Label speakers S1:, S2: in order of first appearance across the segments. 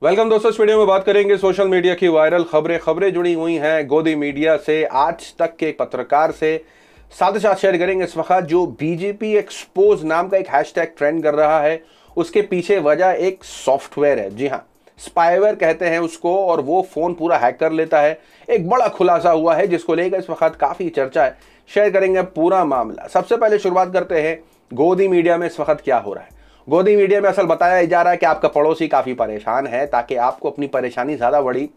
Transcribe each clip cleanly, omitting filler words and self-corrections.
S1: Welcome दोस्तों, इस video में बात करेंगे सोशल मीडिया की वायरल खबरें जुड़ी हुई हैं गोदी मीडिया से, आज तक के एक पत्रकार से। साथ ही साथ शेयर करेंगे इस वक्त जो बीजेपी एक्सपोज नाम का एक हैशटैग ट्रेंड कर रहा है, उसके पीछे वजह एक सॉफ्टवेयर है। जी हाँ, स्पाईवेयर कहते हैं उसको, और वो फोन पूरा हैक कर लेता है। एक बड़ा खुलासा हुआ है जिसको लेकर इस वक्त काफी चर्चा है। शेयर करेंगे पूरा मामला। सबसे पहले शुरुआत करते हैं गोदी मीडिया में इस वक्त क्या हो रहा है। गोदी मीडिया में असल बताया जा रहा है कि आपका पड़ोसी काफी परेशान है, ताकि आपको अपनी परेशानी ज्यादा बड़ी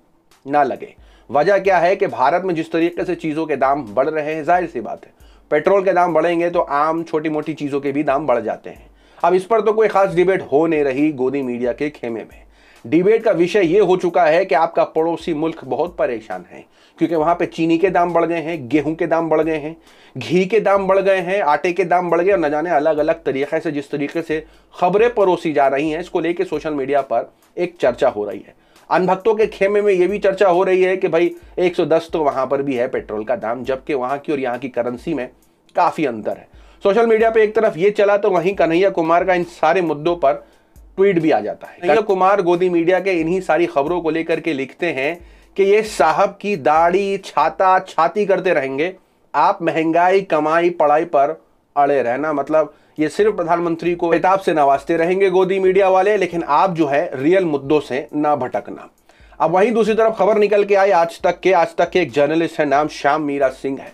S1: ना लगे। वजह क्या है कि भारत में जिस तरीके से चीजों के दाम बढ़ रहे हैं, जाहिर सी बात है पेट्रोल के दाम बढ़ेंगे तो आम छोटी मोटी चीजों के भी दाम बढ़ जाते हैं। अब इस पर तो कोई खास डिबेट हो नहीं रही गोदी मीडिया के खेमे में। डिबेट का विषय यह हो चुका है कि आपका पड़ोसी मुल्क बहुत परेशान है, क्योंकि वहां पे चीनी के दाम बढ़ गए हैं, गेहूं के दाम बढ़ गए हैं, घी के दाम बढ़ गए हैं, आटे के दाम बढ़ गए, और न जाने अलग अलग तरीके से जिस तरीके से खबरें परोसी जा रही हैं, इसको लेके सोशल मीडिया पर एक चर्चा हो रही है। अनभक्तों के खेमे में यह भी चर्चा हो रही है कि भाई 110 तो वहां पर भी है पेट्रोल का दाम, जबकि वहां की और यहाँ की करेंसी में काफी अंतर है। सोशल मीडिया पे एक तरफ ये चला तो वहीं कन्हैया कुमार का इन सारे मुद्दों पर ट्वीट भी आ जाता है। कन्हैया कुमार गोदी मीडिया के इन्हीं सारी खबरों को लेकर के लिखते हैं कि ये साहब की दाढ़ी छाता छाती करते रहेंगे, आप महंगाई कमाई पढ़ाई पर अड़े रहना। मतलब ये सिर्फ प्रधानमंत्री को खिताब से नवाजते रहेंगे गोदी मीडिया वाले, लेकिन आप जो है रियल मुद्दों से ना भटकना। अब वहीं दूसरी तरफ खबर निकल के आई आज तक के एक जर्नलिस्ट है, नाम श्याम मीरा सिंह है।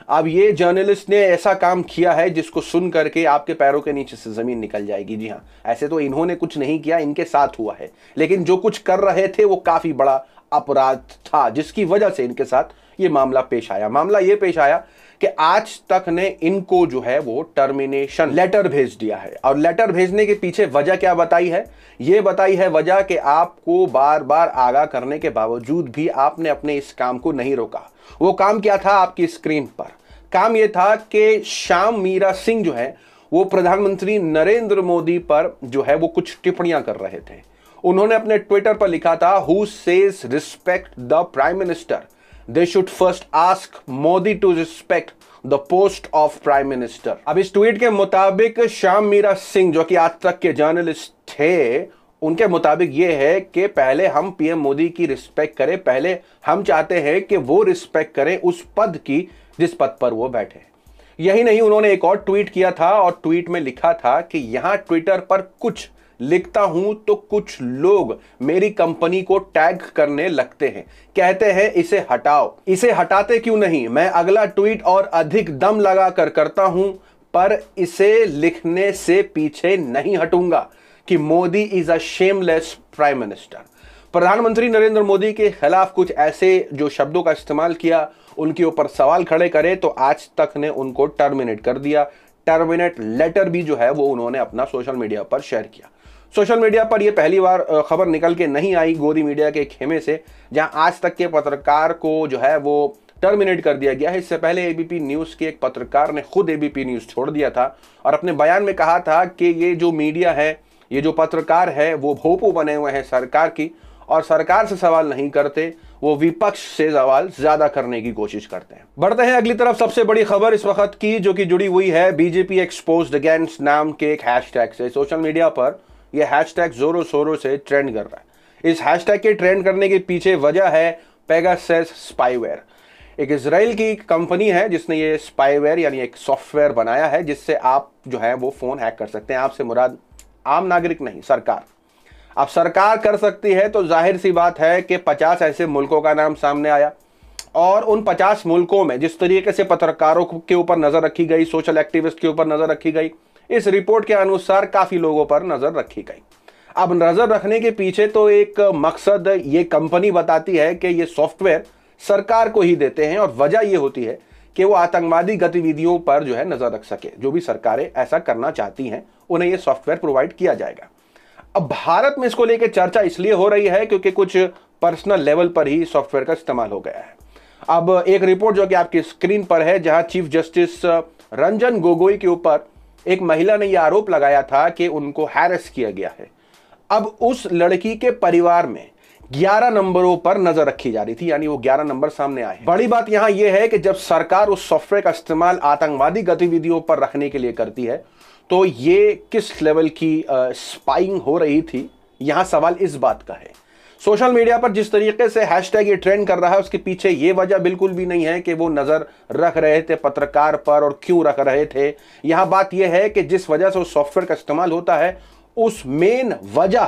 S1: अब ये जर्नलिस्ट ने ऐसा काम किया है जिसको सुन करके आपके पैरों के नीचे से जमीन निकल जाएगी। जी हाँ, ऐसे तो इन्होंने कुछ नहीं किया, इनके साथ हुआ है, लेकिन जो कुछ कर रहे थे वो काफी बड़ा अपराध था, जिसकी वजह से इनके साथ ये मामला पेश आया। मामला ये पेश आया कि आज तक ने इनको जो है वो टर्मिनेशन लेटर भेज दिया है। और लेटर भेजने के पीछे वजह क्या बताई है? ये बताई है वजह कि आपको बार बार आगाह करने के बावजूद भी आपने अपने इस काम को नहीं रोका। वो काम क्या था? आपकी स्क्रीन पर काम यह था कि श्याम मीरा सिंह जो है वो प्रधानमंत्री नरेंद्र मोदी पर जो है वो कुछ टिप्पणियां कर रहे थे। उन्होंने अपने ट्विटर पर लिखा था, who says respect the prime minister, they should first ask Modi to respect the post of prime minister. अब इस ट्वीट के मुताबिक श्याम मीरा सिंह जो कि आज तक के जर्नलिस्ट थे, उनके मुताबिक ये है कि पहले हम पीएम मोदी की रिस्पेक्ट करें, पहले हम चाहते हैं कि वो रिस्पेक्ट करें उस पद की जिस पद पर वो बैठे। यही नहीं, उन्होंने एक और ट्वीट किया था और ट्वीट में लिखा था कि यहां ट्विटर पर कुछ लिखता हूं तो कुछ लोग मेरी कंपनी को टैग करने लगते हैं, कहते हैं इसे हटाओ। इसे हटाते क्यों नहीं? मैं अगला ट्वीट और अधिक दम लगा कर करता हूं, पर इसे लिखने से पीछे नहीं हटूंगा कि Modi is a shameless prime minister. प्रधानमंत्री नरेंद्र मोदी के खिलाफ कुछ ऐसे जो शब्दों का इस्तेमाल किया, उनके ऊपर सवाल खड़े करे, तो आज तक ने उनको टर्मिनेट कर दिया। टर्मिनेट लेटर भी जो है वो उन्होंने अपना सोशल मीडिया पर शेयर किया। सोशल मीडिया पर यह पहली बार खबर निकल के नहीं आई गोदी मीडिया के खेमे से, जहां आज तक के पत्रकार को जो है वो टर्मिनेट कर दिया गया है। इससे पहले एबीपी न्यूज के एक पत्रकार ने खुद एबीपी न्यूज छोड़ दिया था और अपने बयान में कहा था कि ये जो मीडिया है, ये जो पत्रकार है, वो भोपू बने हुए हैं सरकार की, और सरकार से सवाल नहीं करते, वो विपक्ष से सवाल ज्यादा करने की कोशिश करते हैं। बढ़ते हैं अगली तरफ। सबसे बड़ी खबर इस वक्त की जो कि जुड़ी हुई है बीजेपी एक्सपोज्ड अगेंस्ट नाम के एक हैशटैग से। सोशल मीडिया पर यह हैशटैग जोरों शोरों से ट्रेंड कर रहा है। इस हैशटैग के ट्रेंड करने के पीछे वजह है पेगासस स्पाईवेयर। एक इजराइल की कंपनी है जिसने ये स्पाईवेयर यानी एक सॉफ्टवेयर बनाया है, जिससे आप जो है वो फोन हैक कर सकते हैं। आपसे मुराद आम नागरिक नहीं, सरकार। अब सरकार कर सकती है तो जाहिर सी बात है कि 50 ऐसे मुल्कों का नाम सामने आया, और उन 50 मुल्कों में जिस तरीके से पत्रकारों के ऊपर नजर रखी गई, सोशल एक्टिविस्ट के ऊपर नजर रखी गई, इस रिपोर्ट के अनुसार काफी लोगों पर नजर रखी गई। अब नजर रखने के पीछे तो एक मकसद ये कंपनी बताती है कि ये सॉफ्टवेयर सरकार को ही देते हैं, और वजह ये होती है कि वो आतंकवादी गतिविधियों पर जो है नजर रख सके। जो भी सरकारें ऐसा करना चाहती हैं उन्हें ये सॉफ्टवेयर प्रोवाइड किया जाएगा। अब भारत में इसको लेकर चर्चा इसलिए हो रही है क्योंकि कुछ पर्सनल लेवल पर ही सॉफ्टवेयर का इस्तेमाल हो गया है। अब एक रिपोर्ट जो कि आपकी स्क्रीन पर है, जहां चीफ जस्टिस रंजन गोगोई के ऊपर एक महिला ने यह आरोप लगाया था कि उनको हैरेस किया गया है। अब उस लड़की के परिवार में 11 नंबरों पर नजर रखी जा रही थी, यानी वो 11 नंबर सामने आए। बड़ी बात यहां यह है कि जब सरकार उस सॉफ्टवेयर का इस्तेमाल आतंकवादी गतिविधियों पर रखने के लिए करती है, तो ये किस लेवल की स्पाइंग हो रही थी, यहां सवाल इस बात का है। सोशल मीडिया पर जिस तरीके से हैशटैग ये ट्रेंड कर रहा है उसके पीछे ये वजह बिल्कुल भी नहीं है कि वो नजर रख रहे थे पत्रकार पर और क्यों रख रहे थे। यहां बात यह है कि जिस वजह से उस सॉफ्टवेयर का इस्तेमाल होता है उस मेन वजह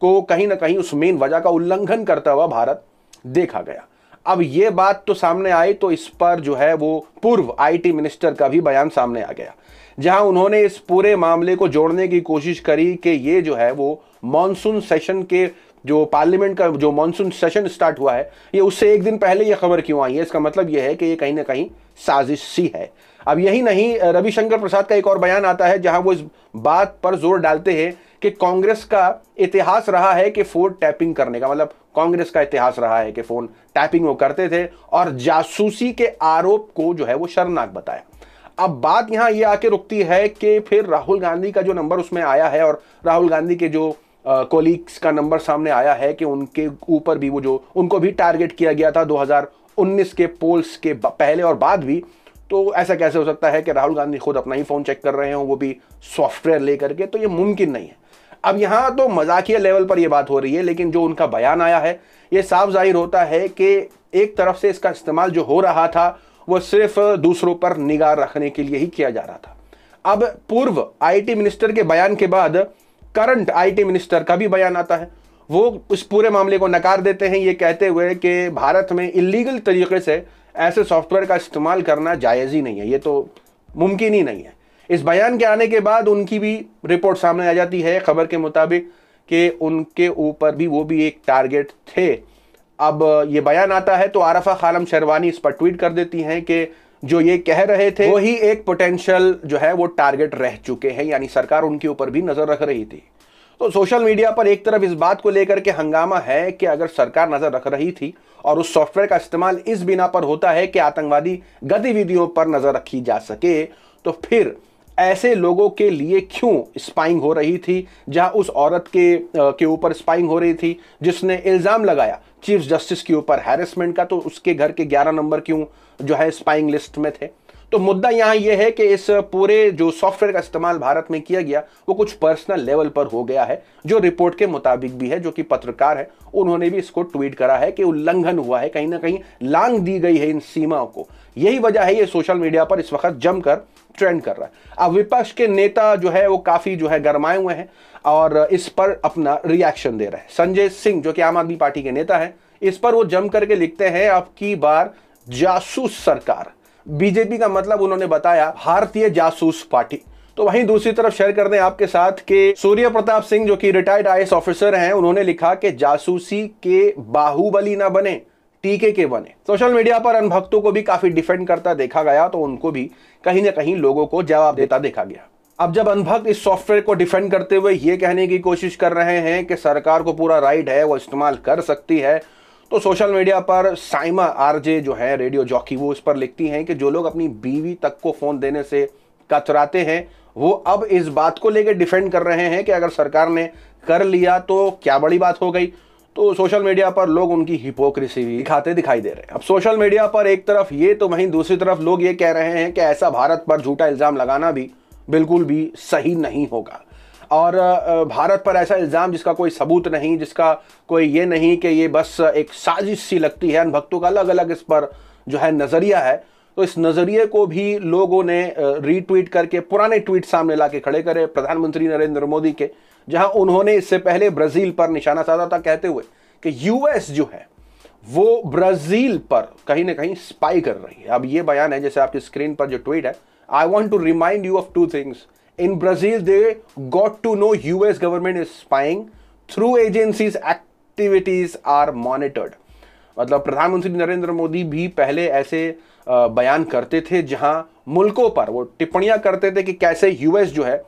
S1: को कहीं ना कहीं उस मेन वजह का उल्लंघन करता हुआ भारत देखा गया। अब ये बात तो सामने आई तो इस पर जो है वो पूर्व आईटी मिनिस्टर का भी बयान सामने आ गया, जहां उन्होंने इस पूरे मामले को जोड़ने की कोशिश करी कि ये जो है वो मॉनसून सेशन के जो पार्लियामेंट का जो मॉनसून सेशन स्टार्ट हुआ है ये उससे एक दिन पहले ये खबर क्यों आई है। इसका मतलब ये है कि ये कहीं ना कहीं साजिश सी है। अब यही नहीं, रविशंकर प्रसाद का एक और बयान आता है जहां वो इस बात पर जोर डालते हैं कि कांग्रेस का इतिहास रहा है कि फोन टैपिंग करने का, मतलब कांग्रेस का इतिहास रहा है कि फोन टैपिंग वो करते थे और जासूसी के आरोप को जो है वो शर्मनाक बताया। अब बात यहां ये आके रुकती है कि फिर राहुल गांधी का जो नंबर उसमें आया है और राहुल गांधी के जो कोलीग्स का नंबर सामने आया है कि उनके ऊपर भी वो जो उनको भी टारगेट किया गया था 2019 के पोल्स के पहले और बाद भी। तो ऐसा कैसे हो सकता है कि राहुल गांधी खुद अपना ही फोन चेक कर रहे हो, वो भी सॉफ्टवेयर लेकर के? तो ये मुमकिन नहीं है। अब यहां तो मजाकिया लेवल पर यह बात हो रही है, लेकिन जो उनका बयान आया है यह साफ जाहिर होता है कि एक तरफ से इसका इस्तेमाल जो हो रहा था वो सिर्फ दूसरों पर निगाह रखने के लिए ही किया जा रहा था। अब पूर्व आईटी मिनिस्टर के बयान के बाद करंट आईटी मिनिस्टर का भी बयान आता है। वो इस पूरे मामले को नकार देते हैं, ये कहते हुए कि भारत में इलीगल तरीके से ऐसे सॉफ्टवेयर का इस्तेमाल करना जायज़ ही नहीं है, ये तो मुमकिन ही नहीं है। इस बयान के आने के बाद उनकी भी रिपोर्ट सामने आ जाती है खबर के मुताबिक कि उनके ऊपर भी वो भी एक टारगेट थे। अब ये बयान आता है तो आरफा खानम शेरवानी इस पर ट्वीट कर देती हैं कि जो ये कह रहे थे वही एक पोटेंशियल जो है वो टारगेट रह चुके हैं, यानी सरकार उनके ऊपर भी नजर रख रही थी। तो सोशल मीडिया पर एक तरफ इस बात को लेकर के हंगामा है कि अगर सरकार नजर रख रही थी और उस सॉफ्टवेयर का इस्तेमाल इस बिना पर होता है कि आतंकवादी गतिविधियों पर नजर रखी जा सके, तो फिर ऐसे लोगों के लिए क्यों स्पाइंग हो रही थी? जहां उस औरत के ऊपर स्पाइंग हो रही थी जिसने इल्जाम लगाया चीफ जस्टिस के ऊपर हैरेसमेंट का, तो उसके घर के 11 नंबर क्यों जो है स्पाइंग लिस्ट में थे? तो मुद्दा यहां यह है कि इस पूरे जो सॉफ्टवेयर का इस्तेमाल भारत में किया गया वो कुछ पर्सनल लेवल पर हो गया है, जो रिपोर्ट के मुताबिक भी है। जो कि पत्रकार है उन्होंने भी इसको ट्वीट करा है कि उल्लंघन हुआ है, कहीं ना कहीं लांघ दी गई है इन सीमाओं को। यही वजह है ये सोशल मीडिया पर इस वक्त जमकर ट्रेंड कर रहा है। अब विपक्ष के नेता जो है वो काफी जो है गरमाए हुए हैं और इस पर अपना रिएक्शन दे रहे हैं। संजय सिंह जो कि आम आदमी पार्टी के नेता हैं, इस पर वो जम करके लिखते हैं अब की बार जासूस सरकार। बीजेपी का मतलब उन्होंने बताया भारतीय जासूस पार्टी। तो वहीं दूसरी तरफ शेयर कर दें आपके साथ कि सूर्य प्रताप सिंह जो कि रिटायर्ड आईएएस ऑफिसर हैं, उन्होंने लिखा कि जासूसी के बाहुबली ना बने, टीके के बने। सोशल मीडिया पर अनभक्तों को भी काफी डिफेंड करता देखा गया, तो उनको भी कहीं ना कहीं लोगों को जवाब देता देखा गया। अब जब अनभक्त इस सॉफ्टवेयर को डिफेंड करते हुए ये कहने की कोशिश कर रहे हैं कि सरकार को पूरा राइट है, वो इस्तेमाल कर सकती है, तो सोशल मीडिया पर साइमा आरजे जो है रेडियो जॉकी, वो इस पर लिखती हैं कि जो लोग अपनी बीवी तक को फोन देने से कतराते हैं वो अब इस बात को लेकर डिफेंड कर रहे हैं कि अगर सरकार ने कर लिया तो क्या बड़ी बात हो गई। तो सोशल मीडिया पर लोग उनकी हिपोक्रेसी भी दिखाते दिखाई दे रहे हैं। अब सोशल मीडिया पर एक तरफ ये तो वहीं दूसरी तरफ लोग ये कह रहे हैं कि ऐसा भारत पर झूठा इल्जाम लगाना भी बिल्कुल भी सही नहीं होगा और भारत पर ऐसा इल्जाम जिसका कोई सबूत नहीं, जिसका कोई ये नहीं कि ये बस एक साजिश सी लगती है। भक्तों का अलग अलग इस पर जो है नजरिया है, तो इस नजरिए को भी लोगों ने रीट्वीट करके पुराने ट्वीट सामने ला के खड़े करे प्रधानमंत्री नरेंद्र मोदी के, जहां उन्होंने इससे पहले ब्राजील पर निशाना साधा था, कहते हुए कि यूएस जो है वो ब्राजील पर कहीं ना कहीं स्पाई कर रही है। अब ये बयान है जैसे आपकी स्क्रीन पर जो ट्वीट है, I want to remind you of 2 things. In Brazil, they got to know US government is spying. Through agencies, activities are monitored. मतलब प्रधानमंत्री नरेंद्र मोदी भी पहले ऐसे बयान करते थे जहां मुल्कों पर वो टिप्पणियां करते थे कि कैसे यूएस जो है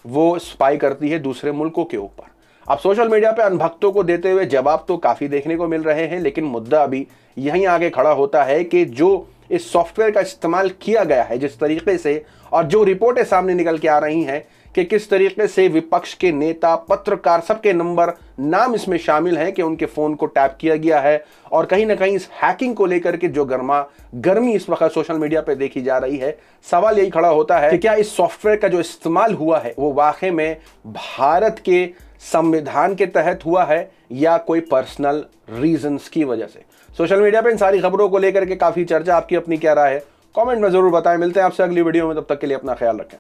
S1: वो स्पाई करती है दूसरे मुल्कों के ऊपर। अब सोशल मीडिया पे अनभक्तों को देते हुए जवाब तो काफ़ी देखने को मिल रहे हैं, लेकिन मुद्दा अभी यहीं आगे खड़ा होता है कि जो इस सॉफ्टवेयर का इस्तेमाल किया गया है जिस तरीके से, और जो रिपोर्टें सामने निकल के आ रही हैं कि किस तरीके से विपक्ष के नेता, पत्रकार, सबके नंबर नाम इसमें शामिल हैं कि उनके फ़ोन को टैप किया गया है, और कहीं ना कहीं इस हैकिंग को लेकर के जो गर्मी इस वक्त सोशल मीडिया पे देखी जा रही है, सवाल यही खड़ा होता है कि क्या इस सॉफ्टवेयर का जो इस्तेमाल हुआ है वो वाकई में भारत के संविधान के तहत हुआ है या कोई पर्सनल रीजंस की वजह से। सोशल मीडिया पे इन सारी खबरों को लेकर के काफी चर्चा, आपकी अपनी क्या राय है कमेंट में जरूर बताएं। मिलते हैं आपसे अगली वीडियो में, तब तक के लिए अपना ख्याल रखें।